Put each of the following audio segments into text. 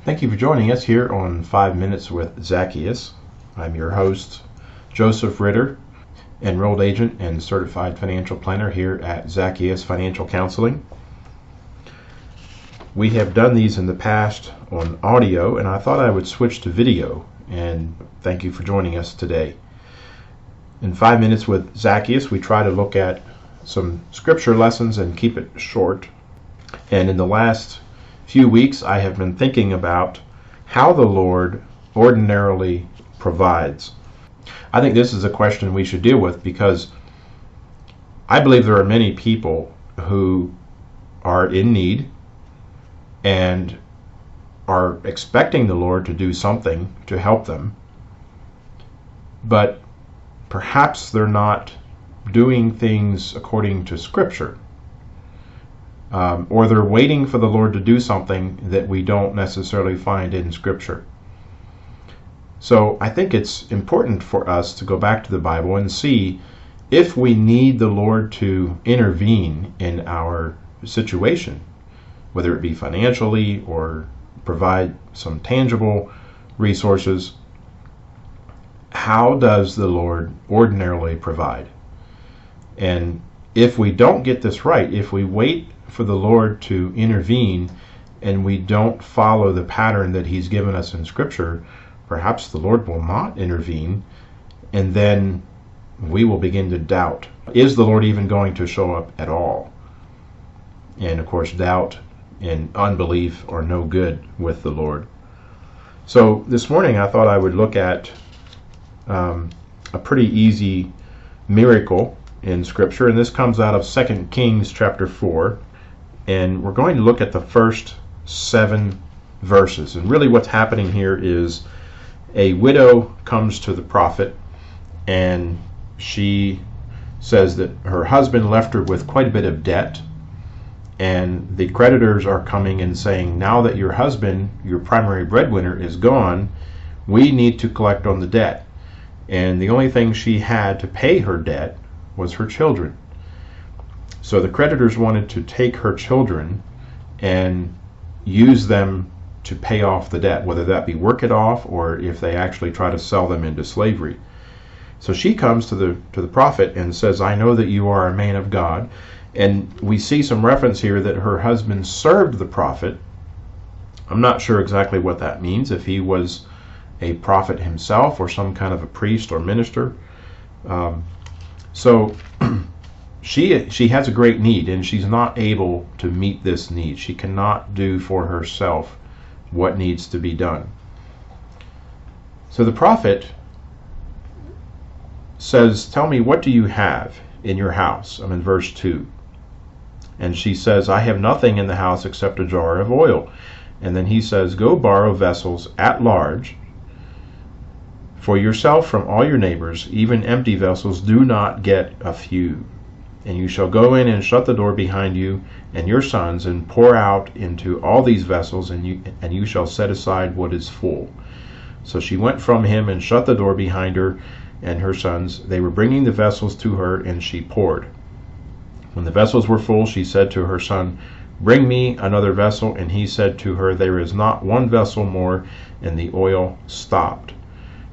Thank you for joining us here on 5 Minutes with Zacchaeus. I'm your host, Joseph Ritter, enrolled agent and certified financial planner here at Zacchaeus Financial Counseling. We have done these in the past on audio, and I thought I would switch to video, and thank you for joining us today. In 5 Minutes with Zacchaeus, we try to look at some scripture lessons and keep it short. And in the last few weeks, I have been thinking about how the Lord ordinarily provides. I think this is a question we should deal with because I believe there are many people who are in need and are expecting the Lord to do something to help them, but perhaps they're not doing things according to Scripture. Or they're waiting for the Lord to do something that we don't necessarily find in Scripture. So I think it's important for us to go back to the Bible and see if we need the Lord to intervene in our situation, whether it be financially or provide some tangible resources. How does the Lord ordinarily provide? And if we don't get this right, if we wait for the Lord to intervene and we don't follow the pattern that He's given us in Scripture, perhaps the Lord will not intervene, and then we will begin to doubt. Is the Lord even going to show up at all? And of course, doubt and unbelief are no good with the Lord. So this morning I thought I would look at a pretty easy miracle in Scripture, and this comes out of 2 Kings chapter 4, and we're going to look at the first 7 verses. And really what's happening here is a widow comes to the prophet, and she says that her husband left her with quite a bit of debt, and the creditors are coming and saying, now that your husband, your primary breadwinner, is gone, we need to collect on the debt. And the only thing she had to pay her debt was her children. So the creditors wanted to take her children and use them to pay off the debt, whether that be work it off or if they actually try to sell them into slavery. So she comes to the prophet and says, I know that you are a man of God. And we see some reference here that her husband served the prophet. I'm not sure exactly what that means, if he was a prophet himself or some kind of a priest or minister. So she has a great need, and she's not able to meet this need. She cannot do for herself what needs to be done. So the prophet says, tell me, what do you have in your house? I'm in verse 2. And she says, I have nothing in the house except a jar of oil. And then he says, go borrow vessels at large for yourself from all your neighbors, even empty vessels. Do not get a few. And you shall go in and shut the door behind you and your sons, and pour out into all these vessels, and you shall set aside what is full. So she went from him and shut the door behind her and her sons. They were bringing the vessels to her, and she poured. When the vessels were full, she said to her son, bring me another vessel. And he said to her, there is not one vessel more. And the oil stopped.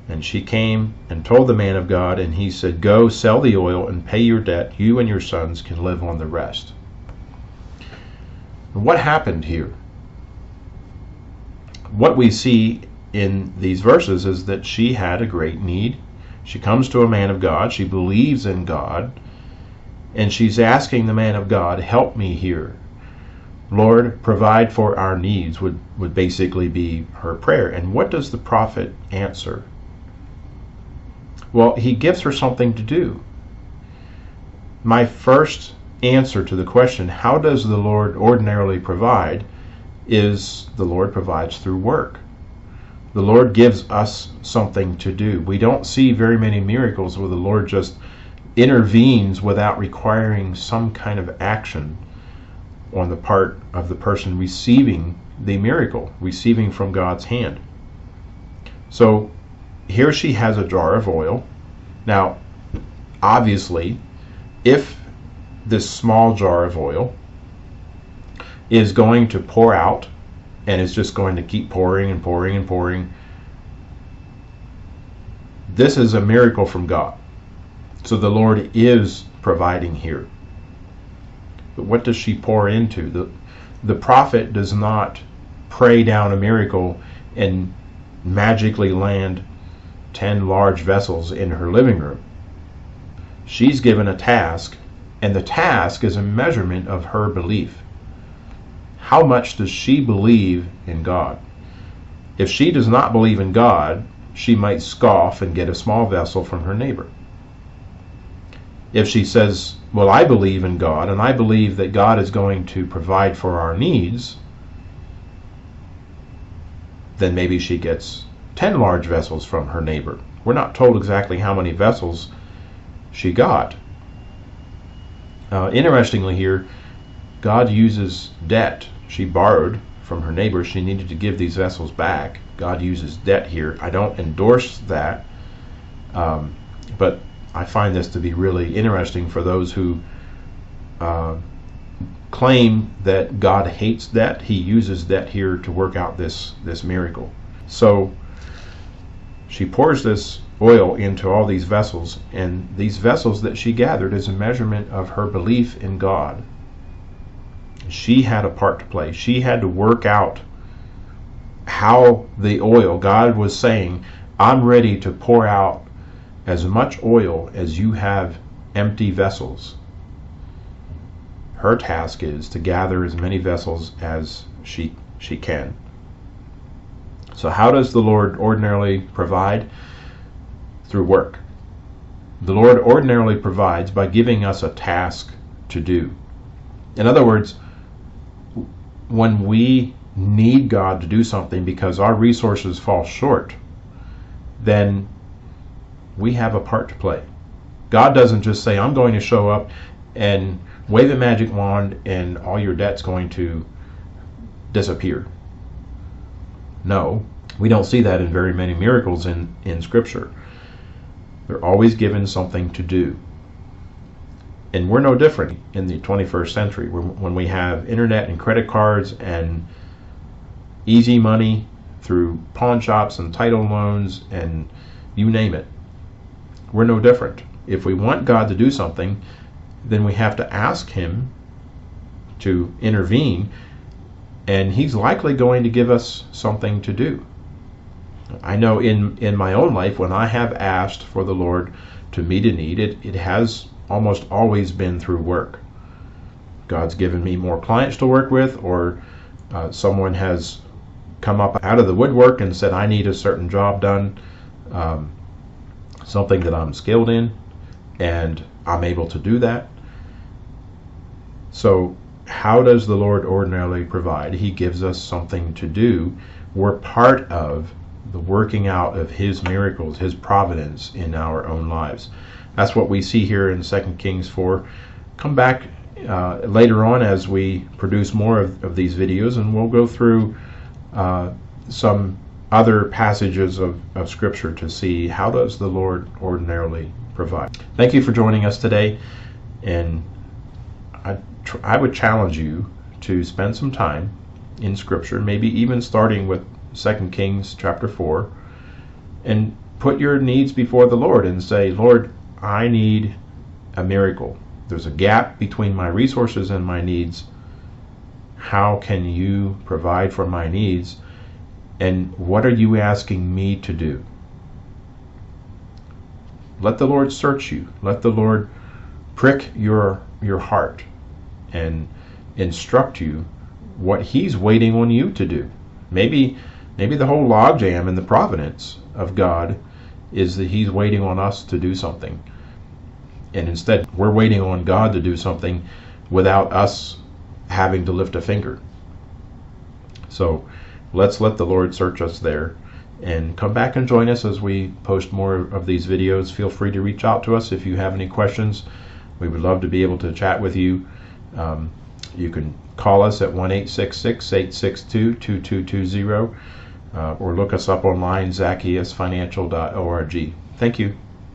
And she came and told the man of God, and he said, go sell the oil and pay your debt. You and your sons can live on the rest. And what happened here? What we see in these verses is that she had a great need. She comes to a man of God. She believes in God. And she's asking the man of God, help me here. Lord, provide for our needs would basically be her prayer. And what does the prophet answer? Well, he gives her something to do. My first answer to the question, how does the Lord ordinarily provide, is the Lord provides through work. The Lord gives us something to do. We don't see very many miracles where the Lord just intervenes without requiring some kind of action on the part of the person receiving the miracle, receiving from God's hand. So here she has a jar of oil. Now, obviously, if this small jar of oil is going to pour out and it's just going to keep pouring and pouring and pouring. This is a miracle from God. So the Lord is providing here. But what does she pour into? The prophet does not pray down a miracle and magically land 10 large vessels in her living room. She's given a task, and the task is a measurement of her belief. How much does she believe in God? If she does not believe in God, she might scoff and get a small vessel from her neighbor. If she says, well, I believe in God, and I believe that God is going to provide for our needs, then maybe she gets 10 large vessels from her neighbor. We're not told exactly how many vessels she got. Interestingly here, God uses debt. She borrowed from her neighbor. She needed to give these vessels back. God uses debt here. I don't endorse that, but I find this to be really interesting for those who claim that God hates debt. He uses debt here to work out this miracle. So she pours this oil into all these vessels, and these vessels that she gathered is a measurement of her belief in God. She had a part to play. She had to work out how the oil, God was saying, I'm ready to pour out as much oil as you have empty vessels. Her task is to gather as many vessels as she can. So how does the Lord ordinarily provide? Through work. The Lord ordinarily provides by giving us a task to do. In other words, when we need God to do something because our resources fall short, then we have a part to play. God doesn't just say, I'm going to show up and wave a magic wand and all your debt's going to disappear. No, we don't see that in very many miracles in Scripture. They're always given something to do. And we're no different in the 21st century when we have internet and credit cards and easy money through pawn shops and title loans and you name it. We're no different. If we want God to do something, then we have to ask Him to intervene, and He's likely going to give us something to do. I know in my own life, when I have asked for the Lord to meet a need, it has almost always been through work. God's given me more clients to work with, or someone has come up out of the woodwork and said, I need a certain job done, something that I'm skilled in, and I'm able to do that. So how does the Lord ordinarily provide? He gives us something to do. We're part of the working out of His miracles, His providence in our own lives. That's what we see here in 2 Kings 4. Come back later on as we produce more of these videos, and we'll go through some other passages of Scripture to see how does the Lord ordinarily provide. Thank you for joining us today, and I would challenge you to spend some time in Scripture, maybe even starting with 2 Kings chapter 4, and put your needs before the Lord and say, Lord, I need a miracle. There's a gap between my resources and my needs. How can you provide for my needs? And what are you asking me to do? Let the Lord search you. Let the Lord prick your heart and instruct you what He's waiting on you to do. Maybe the whole logjam in the providence of God is that He's waiting on us to do something. And instead, we're waiting on God to do something without us having to lift a finger. So let's let the Lord search us there. And come back and join us as we post more of these videos. Feel free to reach out to us if you have any questions. We would love to be able to chat with you. You can call us at 1-866-862-2220 or look us up online, zacchaeusfinancial.org. Thank you.